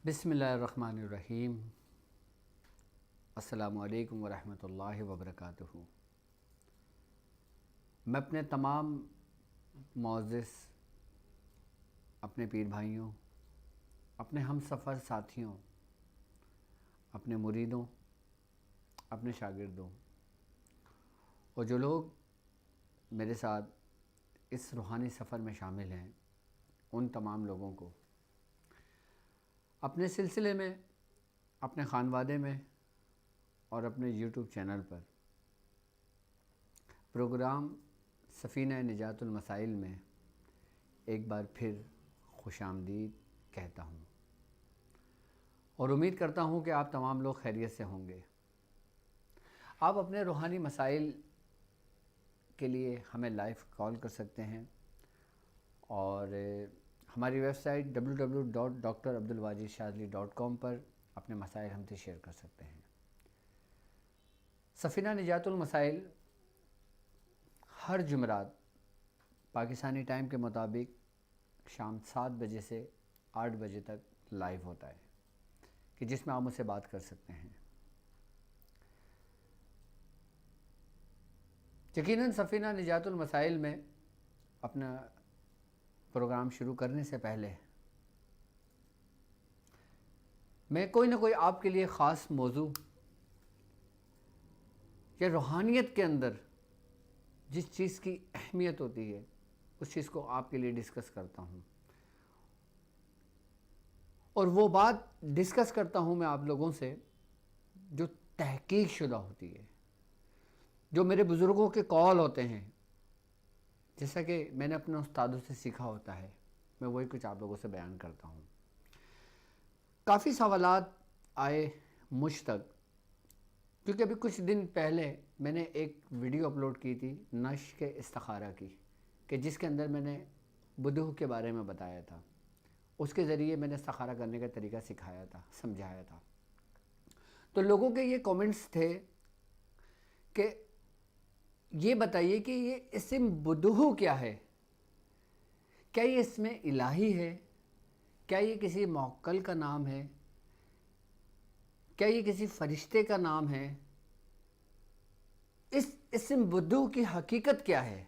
بسم اللہ الرحمن الرحیم۔ السلام علیکم ورحمۃ اللہ وبرکاتہ۔ میں اپنے تمام معزز اپنے پیر بھائیوں، اپنے ہم سفر ساتھیوں، اپنے مریدوں، اپنے شاگردوں اور جو لوگ میرے ساتھ اس روحانی سفر میں شامل ہیں، ان تمام لوگوں کو اپنے سلسلے میں، اپنے خانوادے میں اور اپنے یوٹیوب چینل پر پروگرام سفینہ نجات المسائل میں ایک بار پھر خوش آمدید کہتا ہوں اور امید کرتا ہوں کہ آپ تمام لوگ خیریت سے ہوں گے۔ آپ اپنے روحانی مسائل کے لیے ہمیں لائیو کال کر سکتے ہیں اور ہماری ویب سائٹ www.drabdulwajidshadili.com پر اپنے مسائل ہم سے شیئر کر سکتے ہیں۔ سفینہ نجات المسائل ہر جمعرات پاکستانی ٹائم کے مطابق شام 7 بجے سے 8 بجے تک لائیو ہوتا ہے کہ جس میں آپ مجھ سے بات کر سکتے ہیں۔ یقیناً سفینہ نجات المسائل میں اپنا پروگرام شروع کرنے سے پہلے میں کوئی نہ کوئی آپ کے لیے خاص موضوع یا روحانیت کے اندر جس چیز کی اہمیت ہوتی ہے اس چیز کو آپ کے لیے ڈسکس کرتا ہوں، اور وہ بات ڈسکس کرتا ہوں میں آپ لوگوں سے جو تحقیق شدہ ہوتی ہے، جو میرے بزرگوں کے قول ہوتے ہیں، جیسا کہ میں نے اپنے استادوں سے سیکھا ہوتا ہے، میں وہی کچھ آپ لوگوں سے بیان کرتا ہوں۔ کافی سوالات آئے مجھ تک، کیونکہ ابھی کچھ دن پہلے میں نے ایک ویڈیو اپلوڈ کی تھی نشک استخارہ کی، کہ جس کے اندر میں نے بدوح کے بارے میں بتایا تھا، اس کے ذریعے میں نے استخارہ کرنے کا طریقہ سکھایا تھا، سمجھایا تھا۔ تو لوگوں کے یہ کومنٹس تھے کہ یہ بتائیے کہ یہ اسم بدوح کیا ہے، کیا یہ اس میں الہی ہے، کیا یہ کسی موکل کا نام ہے، کیا یہ کسی فرشتے کا نام ہے، اس اسم بدوح کی حقیقت کیا ہے؟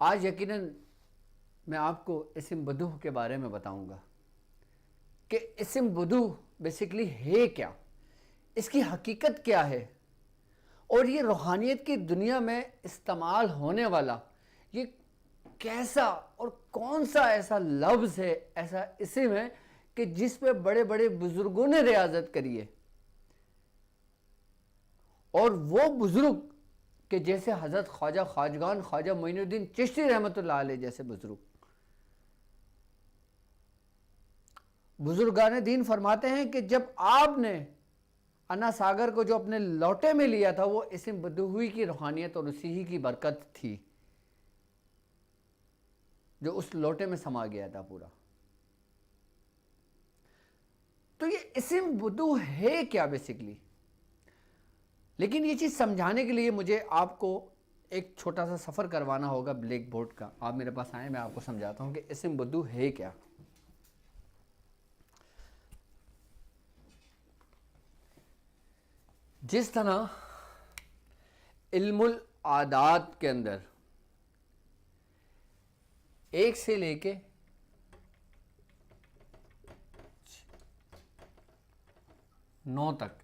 آج یقیناً میں آپ کو اسم بدوح کے بارے میں بتاؤں گا کہ اسم بدوح بیسیکلی ہے کیا، اس کی حقیقت کیا ہے، اور یہ روحانیت کی دنیا میں استعمال ہونے والا یہ کیسا اور کون سا ایسا لفظ ہے، ایسا اسم ہے کہ جس پہ بڑے بڑے بزرگوں نے ریاضت کری ہے، اور وہ بزرگ کہ جیسے حضرت خواجہ خواجگان خواجہ معین الدین چشتی رحمۃ اللہ علیہ جیسے بزرگان دین فرماتے ہیں کہ جب آپ نے انا ساگر کو جو اپنے لوٹے میں لیا تھا، وہ اسم بدوحی کی روحانیت اور اسی ہی کی برکت تھی جو اس لوٹے میں سما گیا تھا پورا۔ تو یہ اسم بدوح ہے کیا بیسیکلی؟ لیکن یہ چیز سمجھانے کے لیے مجھے آپ کو ایک چھوٹا سا سفر کروانا ہوگا بلیک بورڈ کا۔ آپ میرے پاس آئیں، میں آپ کو سمجھاتا ہوں کہ اسم بدوح ہے کیا۔ جس طرح علم العادات کے اندر 1 سے لے کے 9 تک،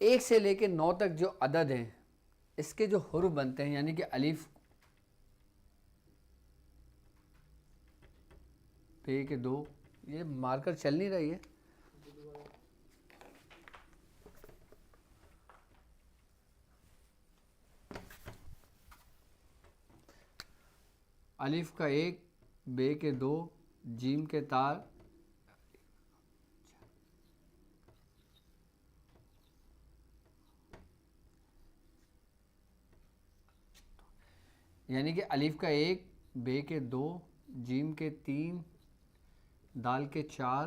1 سے لے کے 9 تک جو عدد ہیں، اس کے جو حروف بنتے ہیں، یعنی کہ الف پہ کے 2، یہ مارکر چل نہیں رہی ہے، الف کا 1، بے کے 2، جیم کے تار، یعنی کہ الف کا 1، بے کے 2، جیم کے 3، دال کے 4،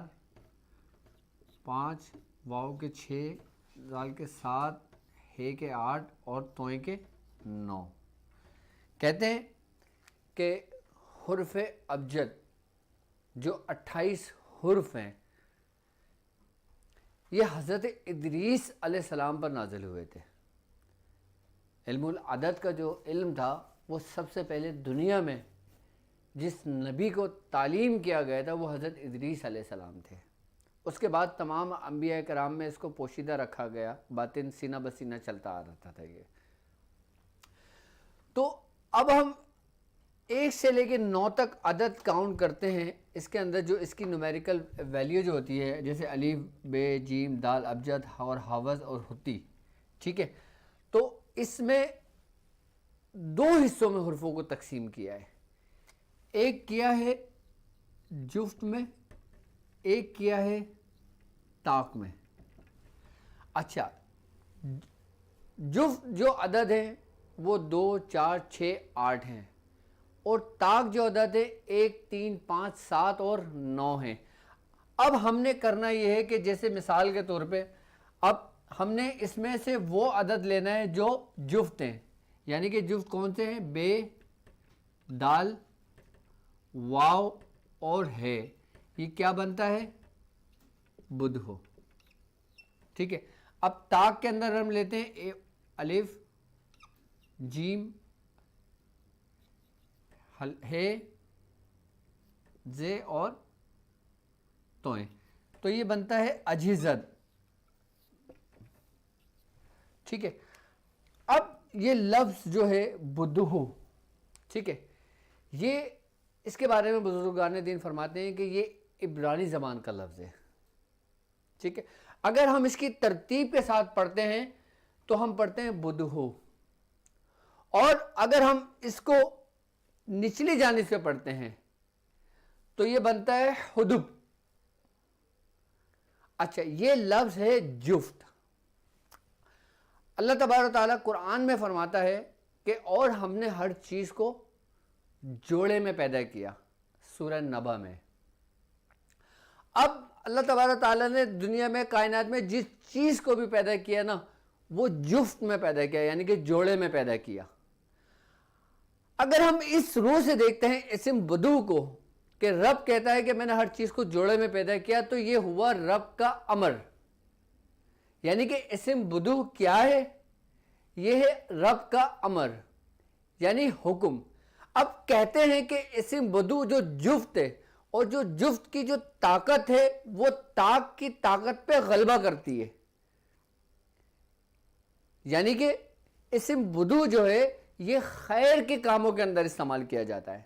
5، واو کے 6، دال کے 7، ہے کے 8 اور توئیں کے 9۔ کہتے ہیں کہ حرف ابجد جو 28 حرف ہیں یہ حضرت ادریس علیہ السلام پر نازل ہوئے تھے۔ علم العدد کا جو علم تھا وہ سب سے پہلے دنیا میں جس نبی کو تعلیم کیا گیا تھا وہ حضرت ادریس علیہ السلام تھے۔ اس کے بعد تمام انبیاء کرام میں اس کو پوشیدہ رکھا گیا، باطن سینہ بسینہ چلتا آ رہا تھا یہ۔ تو اب ہم 1 سے لے کے 9 تک عدد کاؤنٹ کرتے ہیں، اس کے اندر جو اس کی نومیریکل ویلیو جو ہوتی ہے، جیسے الف، بے، جیم، دال، ابجد اور حوض اور حتی، ٹھیک ہے، تو اس میں 2 حصوں میں حرفوں کو تقسیم کیا ہے، ایک کیا ہے جفت میں، ایک کیا ہے طاق میں۔ اچھا، جفت جو عدد ہیں وہ 2، 4، 6، 8 ہیں، اور طاق جو عدد ہے 1، 3، 5، 7 اور 9 ہیں۔ اب ہم نے کرنا یہ ہے کہ جیسے مثال کے طور پہ اب ہم نے اس میں سے وہ عدد لینا ہے جو جفت ہیں، یعنی کہ جفت کون سے ہیں؟ بے، دال، واو اور ہے۔ یہ کیا بنتا ہے؟ بدھ ہو، ٹھیک ہے۔ اب طاق کے اندر ہم لیتے ہیں الف، جیم، ہے، زے اور توئیں، تو یہ بنتا ہے اجہزد، ٹھیک ہے۔ اب یہ لفظ جو ہے بدھو، ٹھیک ہے، یہ اس کے بارے میں بزرگان دین فرماتے ہیں کہ یہ عبرانی زبان کا لفظ ہے، ٹھیک ہے۔ اگر ہم اس کی ترتیب کے ساتھ پڑھتے ہیں تو ہم پڑھتے ہیں بدھو، اور اگر ہم اس کو نچلی جانب سے پڑھتے ہیں تو یہ بنتا ہے حدب۔ اچھا، یہ لفظ ہے جفت۔ اللہ تبارک و تعالیٰ قرآن میں فرماتا ہے کہ اور ہم نے ہر چیز کو جوڑے میں پیدا کیا، سورہ نبا میں۔ اب اللہ تبارک و تعالیٰ نے دنیا میں، کائنات میں جس چیز کو بھی پیدا کیا نا وہ جفت میں پیدا کیا، یعنی کہ جوڑے میں پیدا کیا۔ اگر ہم اس روح سے دیکھتے ہیں اسم بدو کو کہ رب کہتا ہے کہ میں نے ہر چیز کو جوڑے میں پیدا کیا، تو یہ ہوا رب کا امر، یعنی کہ اسم بدو کیا ہے؟ یہ ہے رب کا امر، یعنی حکم۔ اب کہتے ہیں کہ اسم بدو جو جفت ہے، اور جو جفت کی جو طاقت ہے وہ طاق کی طاقت پہ غلبہ کرتی ہے، یعنی کہ اسم بدو جو ہے یہ خیر کے کاموں کے اندر استعمال کیا جاتا ہے،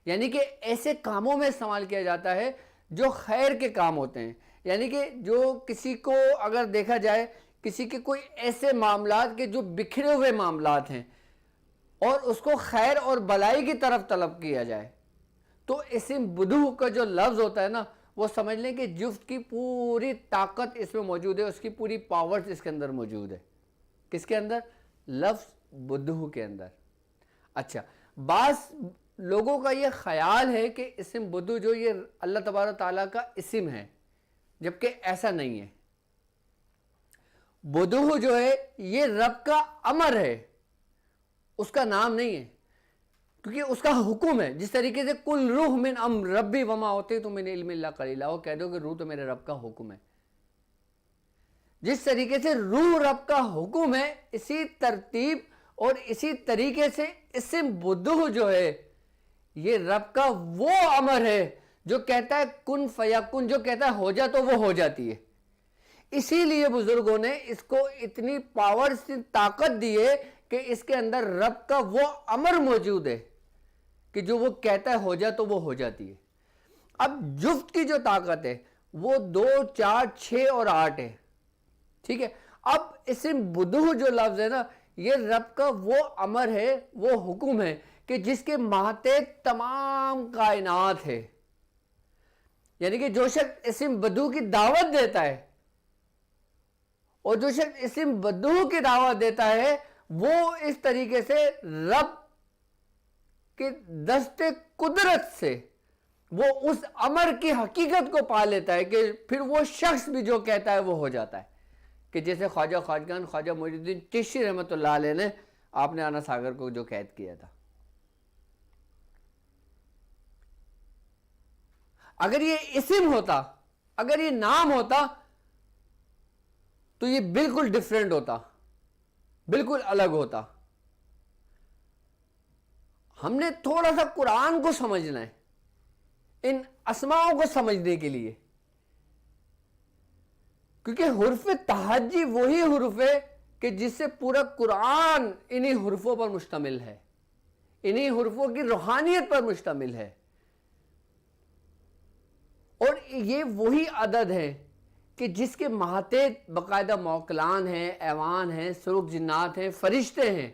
یعنی کہ ایسے کاموں میں استعمال کیا جاتا ہے جو خیر کے کام ہوتے ہیں، یعنی کہ جو کسی کو اگر دیکھا جائے کسی کے کوئی ایسے معاملات کے جو بکھرے ہوئے معاملات ہیں اور اس کو خیر اور بلائی کی طرف طلب کیا جائے، تو اسم بدو کا جو لفظ ہوتا ہے نا وہ سمجھ لیں کہ جفت کی پوری طاقت اس میں موجود ہے، اس کی پوری پاورز اس کے اندر موجود ہے۔ کس کے اندر؟ لفظ بدو کے اندر۔ اچھا، بعض لوگوں کا یہ خیال ہے کہ اسم بدو جو یہ اللہ تبارک تعالیٰ کا اسم ہے، جبکہ ایسا نہیں ہے۔ بدو جو ہے یہ رب کا امر ہے، اس کا نام نہیں ہے، کیونکہ اس کا حکم ہے۔ جس طریقے سے کل روح من امر ربی وما اوتیتم من علم الا قلیلا، وہ کہہ دو کہ روح تو میرے رب کا حکم ہے۔ جس طریقے سے روح رب کا حکم ہے، اسی ترتیب اور اسی طریقے سے اسم بدو جو ہے یہ رب کا وہ امر ہے جو کہتا ہے کن فیکن، جو کہتا ہے ہو جا تو وہ ہو جاتی ہے۔ اسی لیے بزرگوں نے اس کو اتنی پاور سے طاقت دی ہے کہ اس کے اندر رب کا وہ امر موجود ہے کہ جو وہ کہتا ہے ہو جا تو وہ ہو جاتی ہے۔ اب جفت کی جو طاقت ہے وہ 2، 4، 6 اور 8 ہے، ٹھیک ہے۔ اب اسم بدو جو لفظ ہے نا یہ رب کا وہ امر ہے، وہ حکم ہے کہ جس کے ماتحت تمام کائنات ہے، یعنی کہ جو شخص اسم بدو کی دعوت دیتا ہے اور جو شخص اسم بدو کی دعوت دیتا ہے وہ اس طریقے سے رب کے دست قدرت سے وہ اس امر کی حقیقت کو پا لیتا ہے کہ پھر وہ شخص بھی جو کہتا ہے وہ ہو جاتا ہے۔ کہ جیسے خواجہ خواجگان خواجہ معین الدین چشتی رحمۃ اللہ علیہ نے آپ نے آنا ساگر کو جو قید کیا تھا، اگر یہ اسم ہوتا، اگر یہ نام ہوتا تو یہ بالکل ڈیفرنٹ ہوتا، بالکل الگ ہوتا. ہم نے تھوڑا سا قرآن کو سمجھنا ہے ان اسماؤں کو سمجھنے کے لیے، کیونکہ حرف تہجی وہی حرف ہے کہ جس سے پورا قرآن انہی حرفوں پر مشتمل ہے، انہی حرفوں کی روحانیت پر مشتمل ہے. اور یہ وہی عدد ہے کہ جس کے ماتحت باقاعدہ موکلان ہیں، ایوان ہیں، سرخ جنات ہیں، فرشتے ہیں،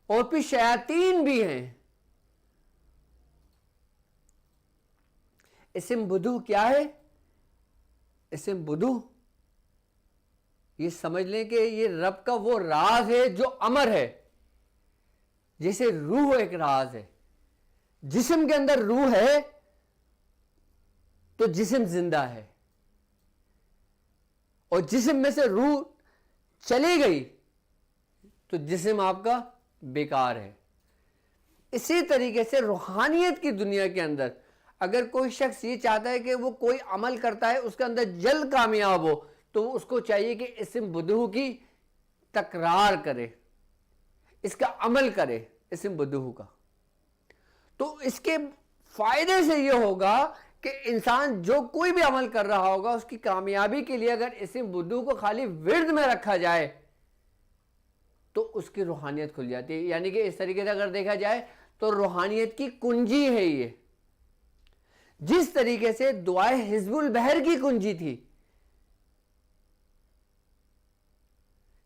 اور پھر شیاطین بھی ہیں. اسم بدو کیا ہے؟ اسم بدو یہ سمجھ لیں کہ یہ رب کا وہ راز ہے جو امر ہے. جیسے روح ایک راز ہے، جسم کے اندر روح ہے تو جسم زندہ ہے، اور جسم میں سے روح چلی گئی تو جسم آپ کا بیکار ہے. اسی طریقے سے روحانیت کی دنیا کے اندر اگر کوئی شخص یہ چاہتا ہے کہ وہ کوئی عمل کرتا ہے اس کے اندر جلد کامیاب ہو، تو اس کو چاہیے کہ اسم بدوح کی تکرار کرے، اس کا عمل کرے اسم بدوح کا. تو اس کے فائدے سے یہ ہوگا کہ انسان جو کوئی بھی عمل کر رہا ہوگا اس کی کامیابی کے لیے اگر اسم بدوح کو خالی ورد میں رکھا جائے تو اس کی روحانیت کھل جاتی ہے. یعنی کہ اس طریقے سے اگر دیکھا جائے تو روحانیت کی کنجی ہے یہ. جس طریقے سے دعائے حزب البحر کی کنجی تھی،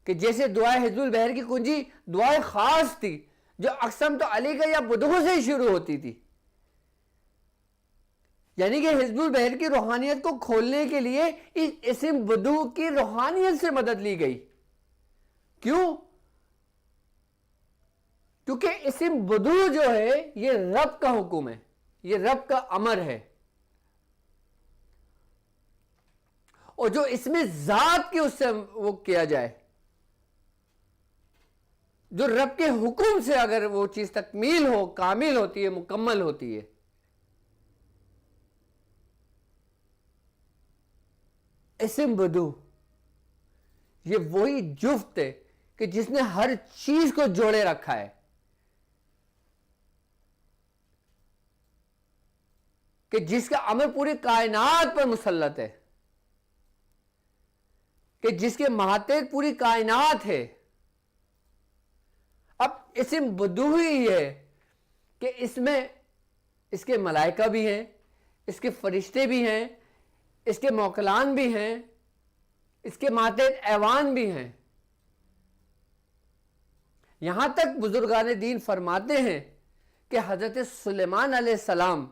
کہ جیسے دعائے حزب البحر کی کنجی دعائے خاص تھی جو اقسم تو علی کا یا بدوح سے ہی شروع ہوتی تھی. یعنی کہ حزب البحر کی روحانیت کو کھولنے کے لیے اس اسم بدوح کی روحانیت سے مدد لی گئی. کیوں؟ کیونکہ اسم بدوح جو ہے یہ رب کا حکم ہے، یہ رب کا امر ہے. اور جو اس میں ذات کی اس سے وہ کیا جائے، جو رب کے حکم سے اگر وہ چیز تکمیل ہو، کامل ہوتی ہے، مکمل ہوتی ہے. اسم بدوح یہ وہی جفت ہے کہ جس نے ہر چیز کو جوڑے رکھا ہے، کہ جس کا امر پوری کائنات پر مسلط ہے، کہ جس کے ماتحت پوری کائنات ہے. اب اسم بدوح ہی ہے کہ اس میں اس کے ملائکہ بھی ہیں، اس کے فرشتے بھی ہیں، اس کے موکلان بھی ہیں، اس کے ماتحت ایوان بھی ہیں. یہاں تک بزرگان دین فرماتے ہیں کہ حضرت سلیمان علیہ السلام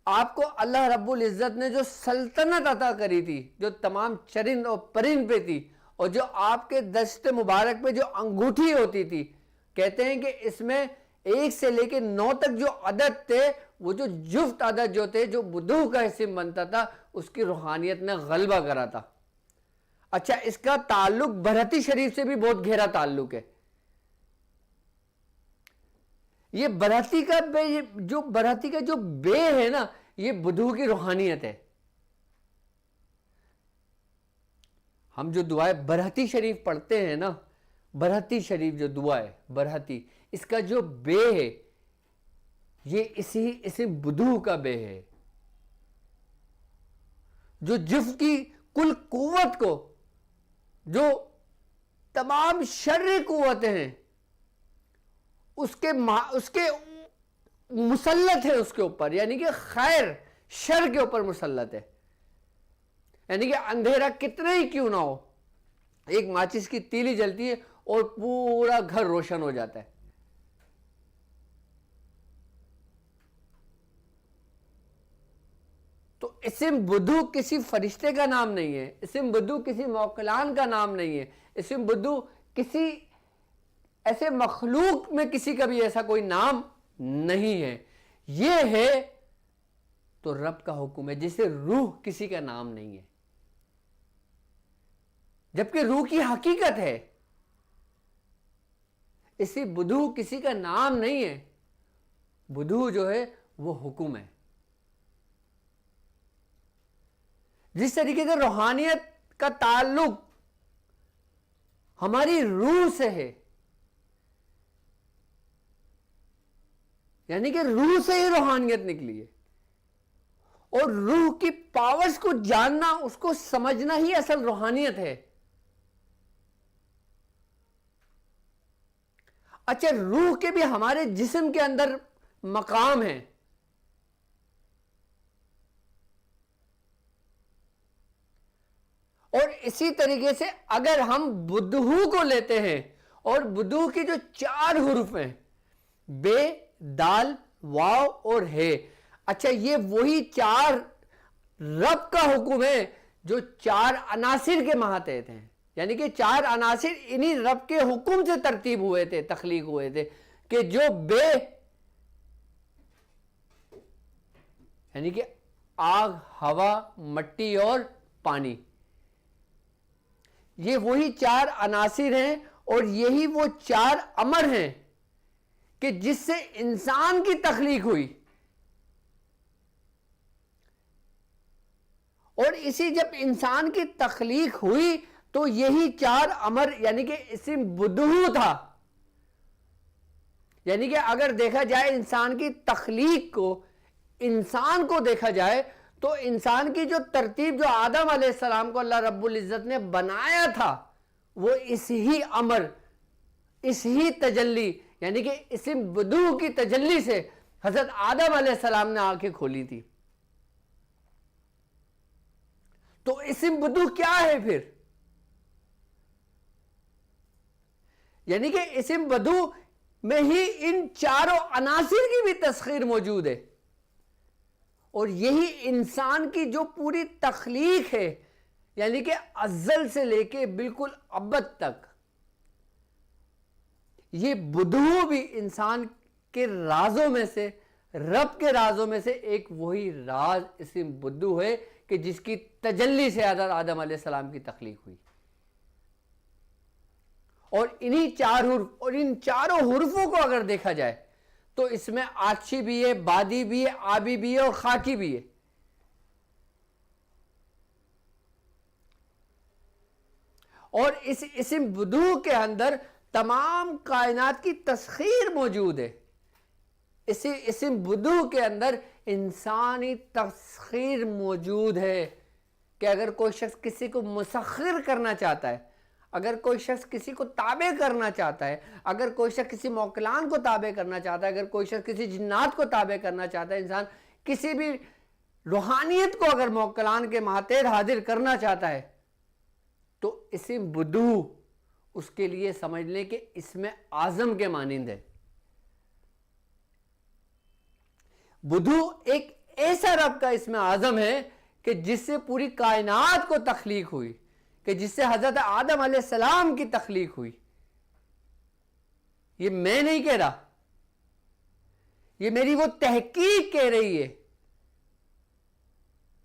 آپ کو اللہ رب العزت نے جو سلطنت عطا کری تھی، جو تمام چرند اور پرند پہ تھی، اور جو آپ کے دست مبارک پہ جو انگوٹھی ہوتی تھی، کہتے ہیں کہ اس میں 1 سے لے کے 9 تک جو عدد تھے، وہ جو جفت عدد جو تھے، جو بدوح کا اسم بنتا تھا، اس کی روحانیت نے غلبہ کرا تھا. اچھا، اس کا تعلق برہتی شریف سے بھی بہت گہرا تعلق ہے. یہ برہتی کا جو بے ہے نا، یہ بدوح کی روحانیت ہے. ہم جو دعائے برہتی شریف پڑھتے ہیں نا، برہتی شریف جو دعا ہے برہتی، اس کا جو بے ہے یہ اسی بدوح کا بے ہے، جو جفت کی کل قوت کو، جو تمام شرعی قوتیں ہیں اس کے مسلط ہے اس کے اوپر. یعنی کہ خیر شر کے اوپر مسلط ہے. یعنی کہ اندھیرا کتنا ہی کیوں نہ ہو، ایک ماچس کی تیلی جلتی ہے اور پورا گھر روشن ہو جاتا ہے. تو اسم بدوح کسی فرشتے کا نام نہیں ہے، اسم بدوح کسی موکلان کا نام نہیں ہے، اسم بدوح کسی ایسے مخلوق میں کسی کا بھی ایسا کوئی نام نہیں ہے. یہ ہے تو رب کا حکم ہے. جیسے روح کسی کا نام نہیں ہے، جبکہ روح کی حقیقت ہے. اسی بدوح کسی کا نام نہیں ہے، بدو جو ہے وہ حکم ہے. جس طریقے سے روحانیت کا تعلق ہماری روح سے ہے، یعنی کہ روح سے ہی روحانیت نکلی ہے، اور روح کی پاورز کو جاننا، اس کو سمجھنا ہی اصل روحانیت ہے. اچھا، روح کے بھی ہمارے جسم کے اندر مقام ہے. اور اسی طریقے سے اگر ہم بدہو کو لیتے ہیں، اور بدہو کی جو 4 حروف ہیں، بے، دال، واو اور ہے، اچھا یہ وہی 4 رب کا حکم ہے جو 4 عناصر کے ماتحت ہیں. یعنی کہ 4 عناصر انہی رب کے حکم سے ترتیب ہوئے تھے، تخلیق ہوئے تھے، کہ جو بے یعنی کہ آگ، ہوا، مٹی اور پانی، یہ وہی 4 عناصر ہیں، اور یہی وہ 4 امر ہیں کہ جس سے انسان کی تخلیق ہوئی. اور اسی جب انسان کی تخلیق ہوئی تو یہی 4 امر، یعنی کہ اسم بدہو تھا. یعنی کہ اگر دیکھا جائے انسان کی تخلیق کو، انسان کو دیکھا جائے تو انسان کی جو ترتیب جو آدم علیہ السلام کو اللہ رب العزت نے بنایا تھا، وہ اس ہی امر، اس ہی تجلی، یعنی کہ اسم بدہو کی تجلی سے حضرت آدم علیہ السلام نے آنکھیں کھولی تھی. تو اسم بدہو کیا ہے پھر؟ یعنی کہ اسم بدہو میں ہی ان 4 عناصر کی بھی تسخیر موجود ہے. اور یہی انسان کی جو پوری تخلیق ہے، یعنی کہ ازل سے لے کے بالکل ابد تک، یہ بدہو بھی انسان کے رازوں میں سے، رب کے رازوں میں سے ایک وہی راز اسم بدہو ہے کہ جس کی تجلی سے حضرت آدم علیہ السلام کی تخلیق ہوئی. اور انہی 4 حرف، اور ان 4 حرفوں کو اگر دیکھا جائے تو اس میں آتشی بھی ہے، بادی بھی ہے، آبی بھی ہے اور خاکی بھی ہے. اور اس اسم بدہو کے اندر تمام کائنات کی تسخیر موجود ہے. اسی اسم بدہو کے اندر انسانی تسخیر موجود ہے کہ اگر کوئی شخص کسی کو مسخر کرنا چاہتا ہے، اگر کوئی شخص کسی کو تابع کرنا چاہتا ہے، اگر کوئی شخص کسی موکلان کو تابع کرنا چاہتا ہے، اگر کوئی شخص کسی جنات کو تابع کرنا چاہتا ہے، انسان کسی بھی روحانیت کو اگر موکلان کے ماتحت حاضر کرنا چاہتا ہے، تو اسم بدہو اس کے لیے سمجھ لیں کہ اسم اعظم کے مانند ہے. بدہو ایک ایسا رب کا اسم اعظم ہے کہ جس سے پوری کائنات کو تخلیق ہوئی، کہ جس سے حضرت آدم علیہ السلام کی تخلیق ہوئی. یہ میں نہیں کہہ رہا، یہ میری وہ تحقیق کہہ رہی ہے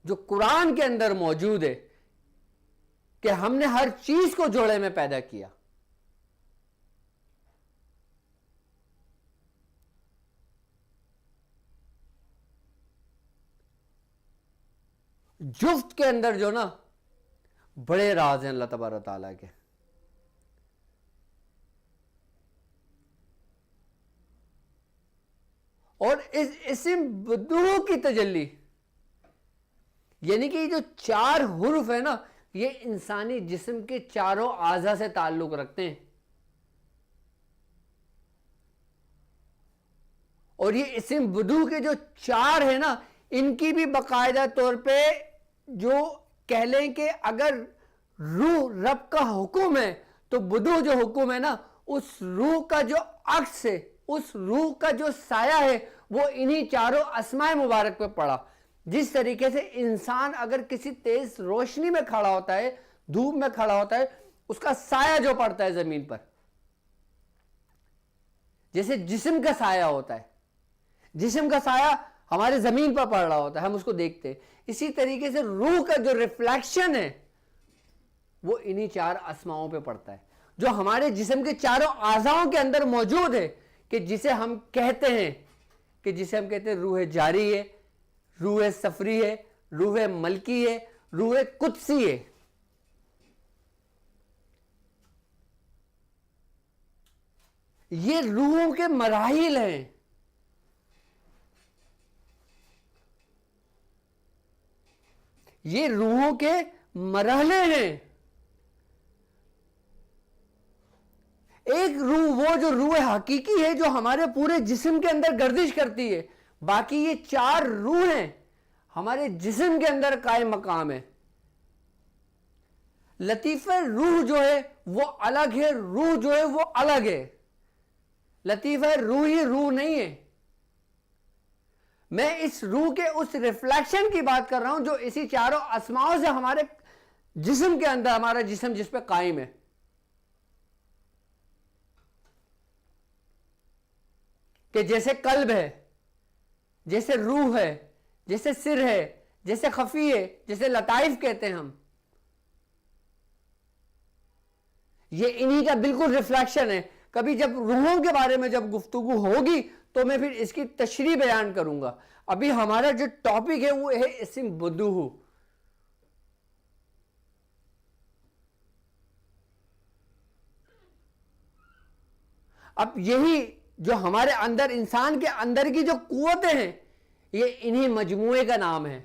جو قرآن کے اندر موجود ہے کہ ہم نے ہر چیز کو جوڑے میں پیدا کیا. جفت کے اندر جو نا بڑے راز ہیں اللہ تبارک تعالیٰ کے. اور اس اسم بدہو کی تجلی، یعنی کہ یہ جو 4 حرف ہے نا، یہ انسانی جسم کے 4 اعضاء سے تعلق رکھتے ہیں. اور یہ اسم بدہو کے جو 4 ہیں نا، ان کی بھی باقاعدہ طور پہ جو کہہ لیں کہ اگر روح رب کا حکم ہے تو بدہو جو حکم ہے نا، اس روح کا جو عکس ہے، اس روح کا جو سایہ ہے، وہ انہی 4 اسماء مبارک پہ پڑا. جس طریقے سے انسان اگر کسی تیز روشنی میں کھڑا ہوتا ہے، دھوپ میں کھڑا ہوتا ہے، اس کا سایہ جو پڑتا ہے زمین پر، جیسے جسم کا سایہ ہوتا ہے، جسم کا سایہ ہمارے زمین پر پڑ رہا ہوتا ہے، ہم اس کو دیکھتے ہیں، اسی طریقے سے روح کا جو ریفلیکشن ہے وہ انہی 4 اسماؤں پہ پڑتا ہے، جو ہمارے جسم کے 4 اعضاؤں کے اندر موجود ہے، کہ جسے ہم کہتے ہیں کہ جسے ہم کہتے ہیں روح جاری ہے، روح سفری ہے، روح ملکی ہے، روح قدسی ہے. یہ روحوں کے مراحل ہیں. یہ روحوں کے مرحلے ہیں. ایک روح، وہ جو روح حقیقی ہے جو ہمارے پورے جسم کے اندر گردش کرتی ہے. باقی یہ 4 روح ہیں ہمارے جسم کے اندر قائم مقام ہے. لطیفہ روح جو ہے وہ الگ ہے، روح جو ہے وہ الگ ہے. لطیفہ روح ہی روح نہیں ہے. میں اس روح کے اس ریفلیکشن کی بات کر رہا ہوں جو اسی چاروں اسماؤں سے ہمارے جسم کے اندر، ہمارا جسم جس پہ قائم ہے. کہ جیسے قلب ہے، جیسے روح ہے، جیسے سر ہے، جیسے خفی ہے، جیسے لطائف کہتے ہیں ہم، یہ انہی کا بالکل ریفلیکشن ہے. کبھی جب روحوں کے بارے میں جب گفتگو ہوگی تو میں پھر اس کی تشریح بیان کروں گا. ابھی ہمارا جو ٹاپک ہے وہ ہے اسم بدوح. اب یہی جو ہمارے اندر، انسان کے اندر کی جو قوتیں ہیں، یہ انہی مجموعے کا نام ہے.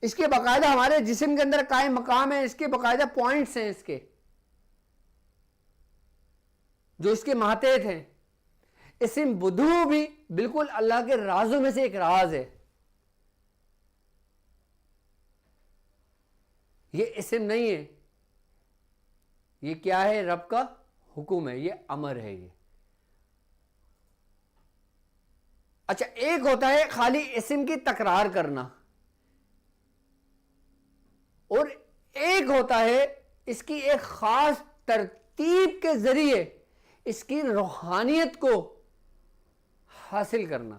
اس کے باقاعدہ ہمارے جسم کے اندر قائم مقام ہے. اس کے باقاعدہ پوائنٹس ہیں، اس کے جو اس کے ماتحت ہیں. اسم بدوح بھی بالکل اللہ کے رازوں میں سے ایک راز ہے. یہ اسم نہیں ہے، یہ کیا ہے؟ رب کا حکم ہے، یہ امر ہے. یہ اچھا، ایک ہوتا ہے خالی اسم کی تکرار کرنا، اور ایک ہوتا ہے اس کی ایک خاص ترتیب کے ذریعے اس کی روحانیت کو حاصل کرنا.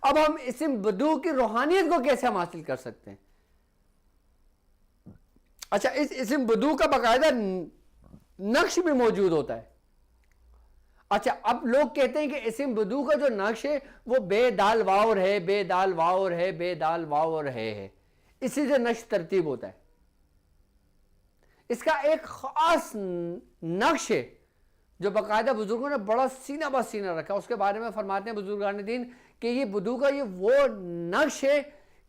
اب ہم اسم بدوح کی روحانیت کو کیسے ہم حاصل کر سکتے ہیں؟ اچھا، اس اسم بدوح کا باقاعدہ نقش بھی موجود ہوتا ہے. اچھا، اب لوگ کہتے ہیں کہ اسم بدوح کا جو نقش ہے وہ بے دال واور ہے، بے دال واور ہے، بے دال واور ہے. اسی سے نقش ترتیب ہوتا ہے. اس کا ایک خاص نقش ہے جو باقاعدہ بزرگوں نے بڑا سینہ بہ سینہ رکھا. اس کے بارے میں فرماتے ہیں بزرگان دین کہ یہ بدوح کا یہ وہ نقش ہے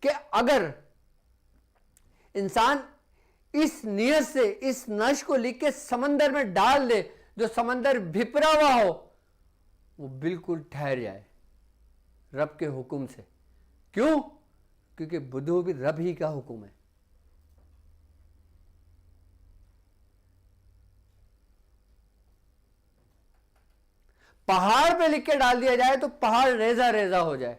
کہ اگر انسان اس نیت سے اس نقش کو لکھ کے سمندر میں ڈال دے، جو سمندر بھپرا ہوا ہو وہ بالکل ٹھہر جائے رب کے حکم سے. کیوں؟ کیونکہ بدوح بھی رب ہی کا حکم ہے. پہاڑ پہ لکھ کے ڈال دیا جائے تو پہاڑ ریزہ ریزہ ہو جائے.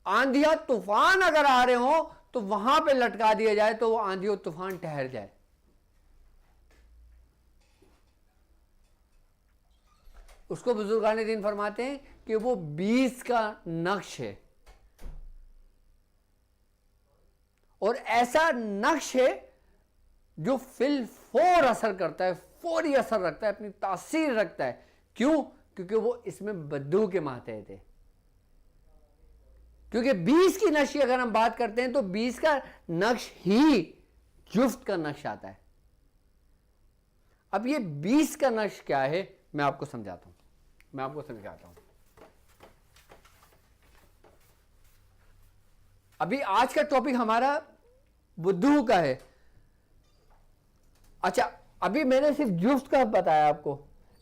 آندھیا طوفان اگر آ رہے ہوں تو وہاں پہ لٹکا دیا جائے تو وہ آندھی و طوفان ٹھہر جائے. اس کو بزرگان دین فرماتے ہیں کہ وہ 20 کا نقش ہے، اور ایسا نقش ہے جو فی الفور اثر کرتا ہے، فوری اثر رکھتا ہے، اپنی تاثیر رکھتا ہے. کیوں؟ کیونکہ وہ اس میں بدوح کے ماتحت ہے. کیونکہ 20 کی نقش کی اگر ہم بات کرتے ہیں تو 20 کا نقش ہی جفت کا نقش آتا ہے. اب یہ 20 کا نقش کیا ہے میں آپ کو سمجھاتا ہوں. ابھی آج کا ٹاپک ہمارا بدوح کا ہے. اچھا، ابھی میں نے صرف جفت کا بتایا آپ کو.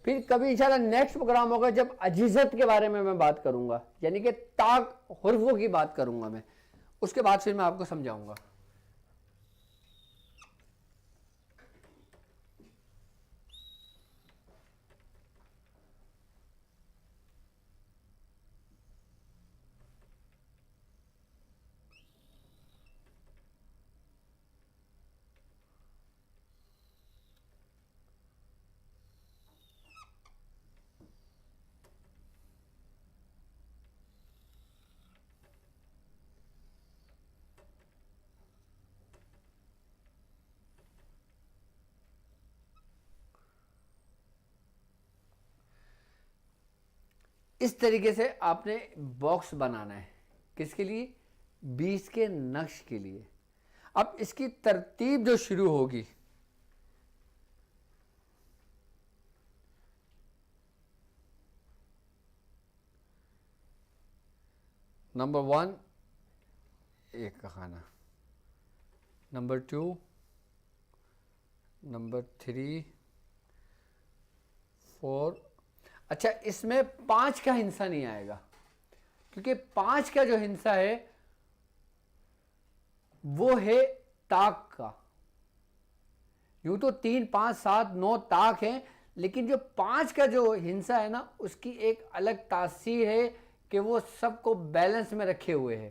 پھر کبھی انشاءاللہ نیکسٹ پروگرام ہوگا جب اجزت کے بارے میں بات کروں گا، یعنی کہ طاق حروفوں کی بات کروں گا میں. اس کے بعد پھر میں آپ کو سمجھاؤں گا. اس طریقے سے آپ نے باکس بنانا ہے. کس کے لیے؟ 20 کے نقش کے لیے. اب اس کی ترتیب جو شروع ہوگی، نمبر 1 ایک کا خانہ، نمبر 2، نمبر 3، 4. اچھا اس میں 5 کا ہندسہ نہیں آئے گا، کیونکہ 5 کا جو ہندسہ ہے وہ ہے طاق کا. یوں تو 3، 5، 7، 9 طاق ہیں، لیکن جو 5 کا جو ہندسہ ہے نا، اس کی ایک الگ تاثیر ہے کہ وہ سب کو بیلنس میں رکھے ہوئے ہے.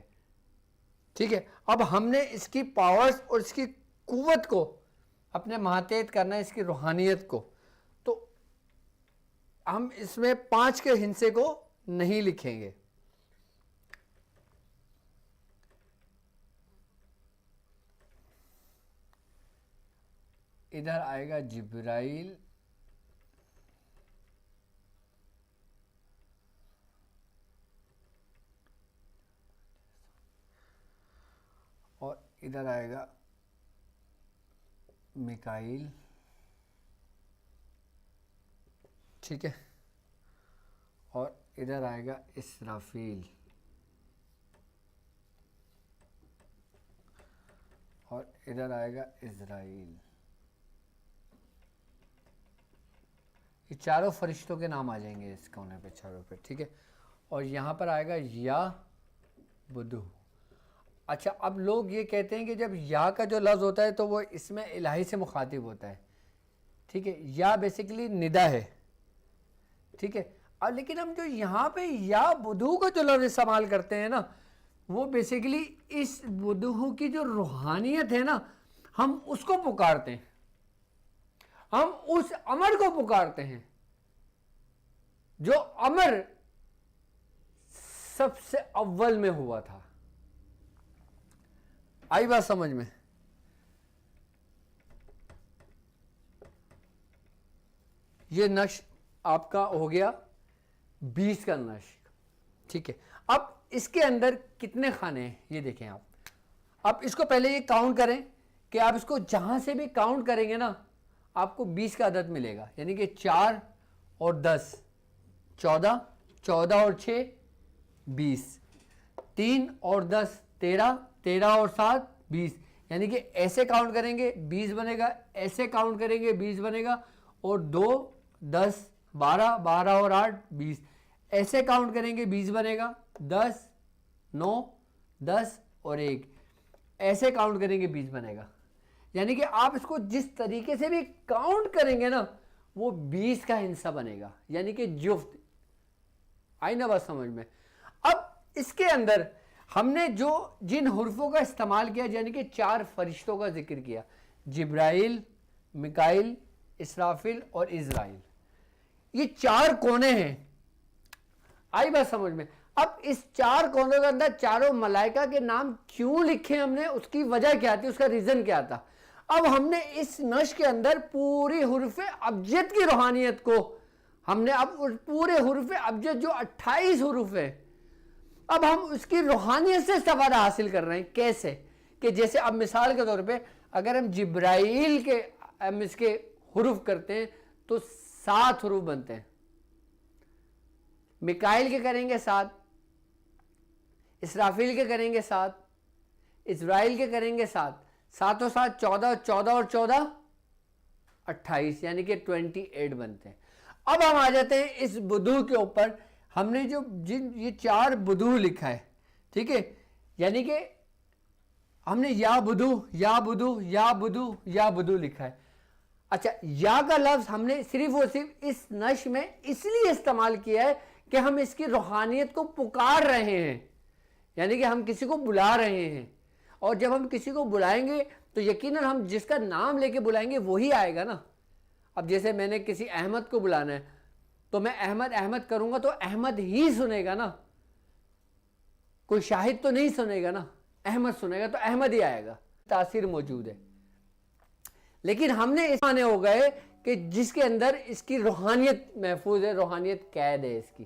ٹھیک ہے، اب ہم نے اس کی پاورز اور اس کی قوت کو اپنے ماتحت کرنا ہے، اس کی روحانیت کو. تو ہم اس میں 5 کے ہندسے کو نہیں لکھیں گے. ادھر آئے گا جبرائیل، اور ادھر آئے گا میکائیل. ٹھیک ہے، اور ادھر آئے گا اسرافیل، اور ادھر آئے گا اسرائیل. یہ چاروں فرشتوں کے نام آ جائیں گے اس کونے پہ، چاروں پہ. ٹھیک ہے، اور یہاں پر آئے گا یا بدو. اچھا اب لوگ یہ کہتے ہیں کہ جب یا کا جو لفظ ہوتا ہے تو وہ اس میں الہی سے مخاطب ہوتا ہے. ٹھیک ہے، یا بیسیکلی ندا ہے. ٹھیک ہے، اور لیکن ہم جو یہاں پہ یا بدو کا جو لفظ استعمال کرتے ہیں نا، وہ بیسیکلی اس بدو کی جو روحانیت ہے نا، ہم اس کو پکارتے ہیں، ہم اس امر کو پکارتے ہیں جو امر سب سے اول میں ہوا تھا. آئی بات سمجھ میں؟ یہ نقش آپ کا ہو گیا 20 کا نقش. ٹھیک ہے، اب اس کے اندر کتنے خانے ہیں یہ دیکھیں آپ. اب اس کو پہلے یہ کاؤنٹ کریں کہ آپ اس کو جہاں سے بھی کاؤنٹ کریں گے نا، آپ کو 20 کا عدد ملے گا. یعنی کہ 4 اور 10 14، 14 اور 6 20، 3 اور 10 13، 13 اور 7 20. یعنی کہ ایسے کاؤنٹ کریں گے 20 بنے گا، ایسے کاؤنٹ کریں گے 20 بنے گا، اور 2 10 12، 12 اور 8 20. ایسے کاؤنٹ کریں گے 20 بنے گا، 10 9 10 اور 1. ایسے کاؤنٹ کریں گے 20 بنے گا. یعنی کہ آپ اس کو جس طریقے سے بھی کاؤنٹ کریں گے نا، وہ 20 کا ہندسہ بنے گا. یعنی کہ جفت. آئی نا بات سمجھ میں؟ اب اس کے اندر ہم نے جو جن حرفوں کا استعمال کیا، یعنی کہ 4 فرشتوں کا ذکر کیا، جبرائیل، میکائیل، اسرافیل اور اسرائیل. یہ 4 کونے ہیں. آئی بات سمجھ میں؟ اب اس 4 کونوں کے اندر چاروں ملائکہ کے نام کیوں لکھے ہم نے، اس کی وجہ کیا تھی، اس کا ریزن کیا تھا. اب ہم نے اس نقش کے اندر پوری حروف ابجد کی روحانیت کو ہم نے، اب پورے حروف ابجد جو 28 حروف ہیں، اب ہم اس کی روحانیت سے استفادہ حاصل کر رہے ہیں. کیسے؟ کہ جیسے اب مثال کے طور پہ اگر ہم جبرائیل کے ہم اس کے حروف کرتے ہیں تو 7 حروف بنتے ہیں. میکائیل کے کریں گے 7، اسرافیل کے کریں گے 7، اسرائیل کے کریں گے 7، 7 اور 7 14، 14 اور 14 28، یعنی کہ 28 بنتے ہیں. اب ہم آ جاتے ہیں اس بدو کے اوپر. ہم نے جو یہ 4 بدو لکھا ہے، ٹھیک ہے، یعنی کہ ہم نے یا بدو یا بدو یا بدو یا بدو لکھا ہے. اچھا یا کا لفظ ہم نے صرف اور صرف اس نش میں اس لیے استعمال کیا ہے کہ ہم اس کی روحانیت کو پکار رہے ہیں، یعنی کہ ہم کسی کو بلا رہے ہیں. اور جب ہم کسی کو بلائیں گے تو یقیناً ہم جس کا نام لے کے بلائیں گے وہی آئے گا نا. اب جیسے میں نے کسی احمد کو بلانا ہے تو میں احمد احمد کروں گا تو احمد ہی سنے گا نا، کوئی شاہد تو نہیں سنے گا نا، احمد سنے گا تو احمد ہی آئے گا. تاثیر موجود ہے. لیکن ہم نے اس معنی ہو گئے کہ جس کے اندر اس کی روحانیت محفوظ ہے، روحانیت قید ہے اس کی.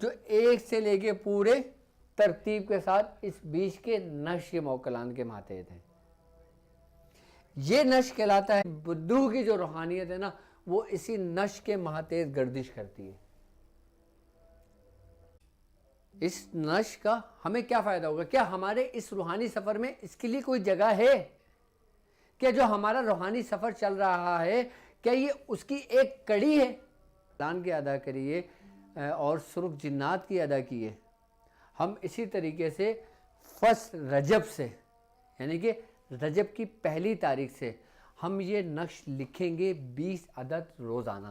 جو ایک سے لے کے پورے ترتیب کے ساتھ اس بیچ کے نقش کے موکلان کے ماتحت ہیں. یہ نقش کہلاتا ہے. بدو کی جو روحانیت ہے نا وہ اسی نقش کے ماتحت گردش کرتی ہے. اس نقش کا ہمیں کیا فائدہ ہوگا؟ کیا ہمارے اس روحانی سفر میں اس کے لیے کوئی جگہ ہے؟ کیا جو ہمارا روحانی سفر چل رہا ہے کیا یہ اس کی ایک کڑی ہے؟ قرآن کی ادا کریے اور سرخ جنات کی ادا کیے. ہم اسی طریقے سے فصل رجب سے یعنی کہ رجب کی پہلی تاریخ سے ہم یہ نقش لکھیں گے 20 عدد روزانہ.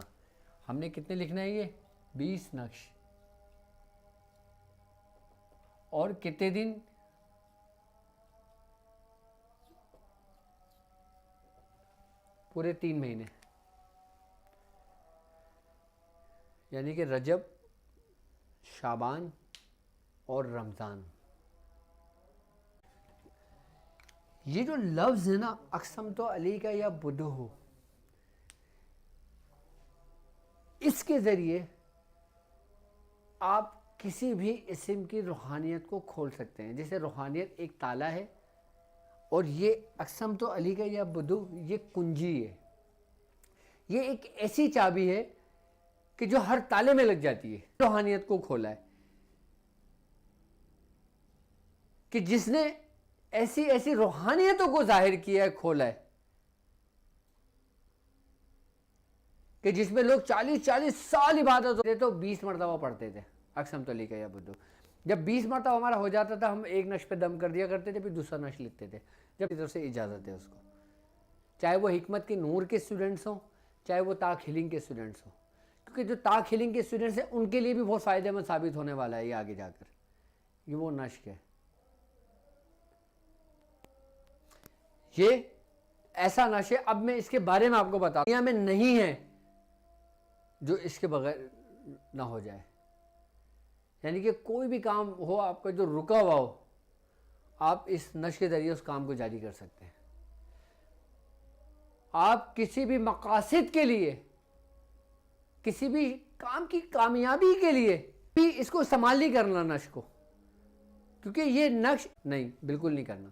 ہم نے کتنے لکھنا ہے؟ یہ 20 نقش. اور کتنے دن؟ پورے 3 مہینے. یعنی کہ رجب، شعبان اور رمضان. یہ جو لفظ ہے نا اقسم تو علی کا یا بدو، اس کے ذریعے آپ کسی بھی اسم کی روحانیت کو کھول سکتے ہیں. جیسے روحانیت ایک تالا ہے اور یہ اقسم تو علی کا یا بدو یہ کنجی ہے. یہ ایک ایسی چابی ہے کہ جو ہر تالے میں لگ جاتی ہے. روحانیت کو کھولا ہے کہ جس نے ایسی ایسی روحانیتوں کو ظاہر کیا ہے، کھولا ہے کہ جس میں لوگ 40 سال عبادت ہوتے تو 20 مرتبہ پڑھتے تھے اقسم تو علی کا یا بدو. جب 20 مرتبہ ہمارا ہو جاتا تھا ہم ایک نقش پہ دم کر دیا کرتے تھے، پھر دوسرا نقش لکھتے تھے جب کی طرف سے اجازت ہے اس کو. چاہے وہ حکمت کے نور کے اسٹوڈنٹس ہوں، چاہے وہ تاق ہیلنگ کے اسٹوڈنٹس ہوں، کیونکہ جو تاق ہیلنگ کے اسٹوڈنٹس ہیں ان کے لیے بھی بہت فائدہ مند ثابت ہونے والا ہے یہ آگے جا کر. یہ وہ نشق ہے. یہ ایسا نشق ہے. اب میں اس کے بارے میں آپ کو بتا دنیا میں نہیں ہے جو اس کے بغیر نہ ہو جائے. یعنی کہ کوئی بھی کام ہو آپ کا جو رکا ہوا ہو، آپ اس نشق کے ذریعے اس کام کو جاری کر سکتے ہیں. آپ کسی بھی مقاصد کے لیے، کسی بھی کام کی کامیابی کے لیے بھی اس کو استعمال نہیں کرنا نقش کو، کیونکہ یہ نقش نہیں، بالکل نہیں کرنا.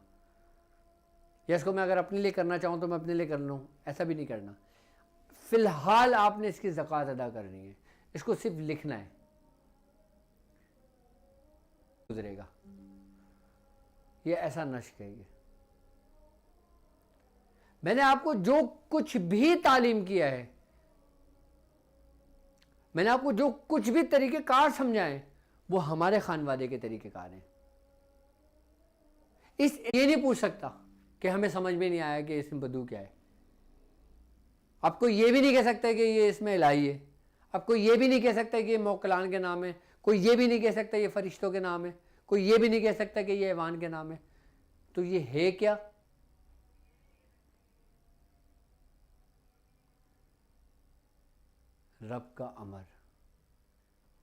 یا اس کو میں اگر اپنے لیے کرنا چاہوں تو میں اپنے لیے کر لوں، ایسا بھی نہیں کرنا. فی الحال آپ نے اس کی زکوٰۃ ادا کرنی ہے. اس کو صرف لکھنا ہے، گزرے گا. یہ ایسا نشق ہے. یہ میں نے آپ کو جو کچھ بھی تعلیم کیا ہے، میں نے آپ کو جو کچھ بھی طریقہ کار سمجھائے وہ ہمارے خانوادے کے طریقہ کار ہیں. یہ نہیں پوچھ سکتا کہ ہمیں سمجھ میں نہیں آیا کہ اسم بدو کیا ہے. آپ کو یہ بھی نہیں کہہ سکتا کہ یہ اسم الہی ہے. آپ کو یہ بھی نہیں کہہ سکتا کہ یہ موکلان کے نام ہے. کوئی یہ بھی نہیں کہہ سکتا یہ فرشتوں کے نام ہے. کوئی یہ بھی نہیں کہہ سکتا کہ یہ ایوان کے نام ہے. تو یہ ہے کیا؟ رب کا امر،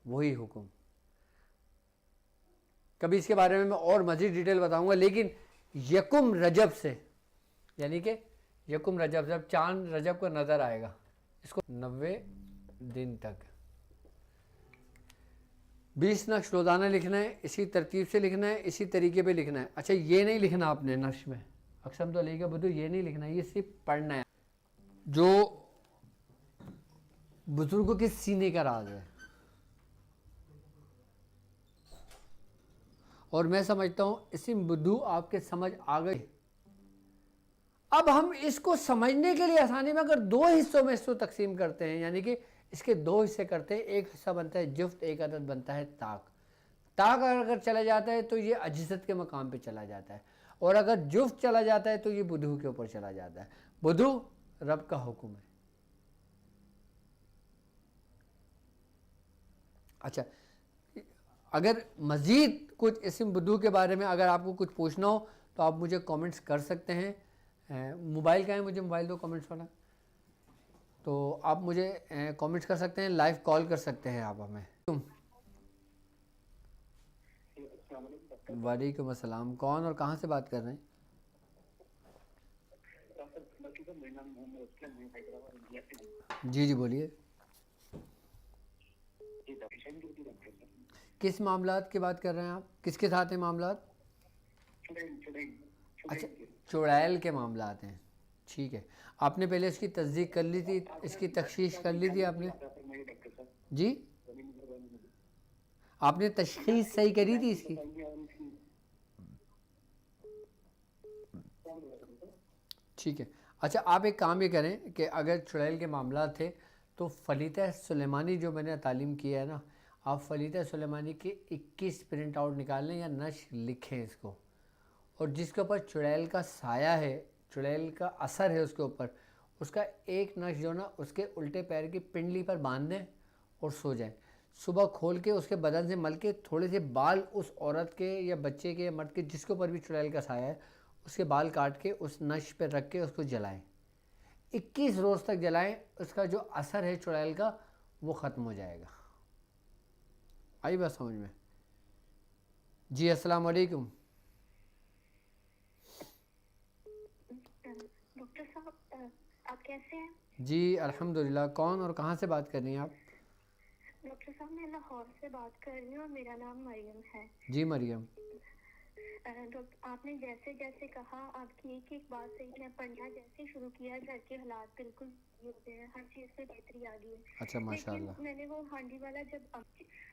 وہی حکم. کبھی اس کے بارے میں اور مزید ڈیٹیل بتاؤں گا. لیکن یکم رجب سے، یعنی کہ یکم رجب جب چاند رجب کو نظر آئے گا، اس کو 90 دن تک 20 نقش روزانہ لکھنا ہے. اسی ترتیب سے لکھنا ہے، اسی طریقے پہ لکھنا ہے. اچھا یہ نہیں لکھنا آپ نے نقش میں اقسم تو علی کا بدو، یہ نہیں لکھنا، یہ صرف پڑھنا ہے. جو بزرگوں کے سینے کا راز ہے. اور میں سمجھتا ہوں اسم بدو آپ کے سمجھ آ گئی. اب ہم اس کو سمجھنے کے لیے آسانی میں اگر 2 حصوں میں اس کو تقسیم کرتے ہیں، یعنی کہ اس کے 2 حصے کرتے ہیں. ایک حصہ بنتا ہے جفت، ایک عدد بنتا ہے طاق. طاق اگر چلا جاتا ہے تو یہ عجزت کے مقام پہ چلا جاتا ہے، اور اگر جفت چلا جاتا ہے تو یہ بدو کے اوپر چلا جاتا ہے. بدو رب کا حکم ہے. اچھا اگر مزید کچھ اسم بدو کے بارے میں اگر آپ کو کچھ پوچھنا ہو تو آپ مجھے کامنٹس کر سکتے ہیں. موبائل کا ہے، مجھے موبائل دو کامنٹس والا، تو آپ مجھے کامنٹس کر سکتے ہیں. لائیو کال کر سکتے ہیں آپ ہمیں. وعلیکم السلام. کون اور کہاں سے بات کر رہے ہیں؟ جی جی بولیے. کس معاملات کی بات کر رہے ہیں آپ؟ کس کے ساتھ ہیں معاملات؟ اچھا، چڑیل کے معاملات ہیں، ٹھیک ہے. آپ نے پہلے اس کی تصدیق کر لی تھی، اس کی تشخیص کر لی تھی آپ نے؟ جی، آپ نے تشخیص صحیح کری تھی اس کی؟ ٹھیک ہے. اچھا، آپ ایک کام یہ کریں کہ اگر چڑیل کے معاملات تھے تو فلیطہ سلیمانی جو میں نے تعلیم کی ہے نا، آپ فلیطہ سلیمانی کے 21 پرنٹ آؤٹ نکال لیں یا نشر لکھیں اس کو، اور جس کے اوپر چڑیل کا سایہ ہے، چڑیل کا اثر ہے اس کے اوپر، اس کا ایک نقش جو نا اس کے الٹے پیر کی پنڈلی پر باندھ دیں اور سو جائیں. صبح کھول کے اس کے بدن سے مل کے تھوڑے سے بال اس عورت کے یا بچے کے یا مرد کے جس کے اوپر بھی چڑیل کا سایہ ہے اس کے بال کاٹ کے اس نش پہ رکھ کے اس کو جلائیں. 21 روز تک جلائیں، اس کا جو اثر ہے چڑیل کا وہ ختم ہو جائے گا. آئی بات سمجھ میں؟ جی السلام علیکم. ڈاکٹر صاحب آپ کیسے ہیں؟ جی الحمدللہ. کون اور کہاں سے بات کر رہی ہیں آپ؟ ڈاکٹر صاحب میں لاہور سے بات کر رہی ہوں اور میرا نام مریم ہے. جی مریم. آپ نے جیسے جیسے کہا آپ کی ایک ایک بات صحیح ہے. پڑھنا جیسے شروع کیا گھر کے حالات بالکل صحیح ہوتے ہیں، ہر چیز میں بہتری آ گئی ہے. اچھا ماشاء لیکن اللہ. میں نے وہ ہانڈی والا جب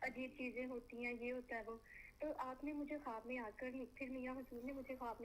عجیب چیزیں ہوتی ہیں، یہ ہوتا ہے وہ، تو آپ نے مجھے خواب میں آ کر پھر میاں حضور نے مجھے خواب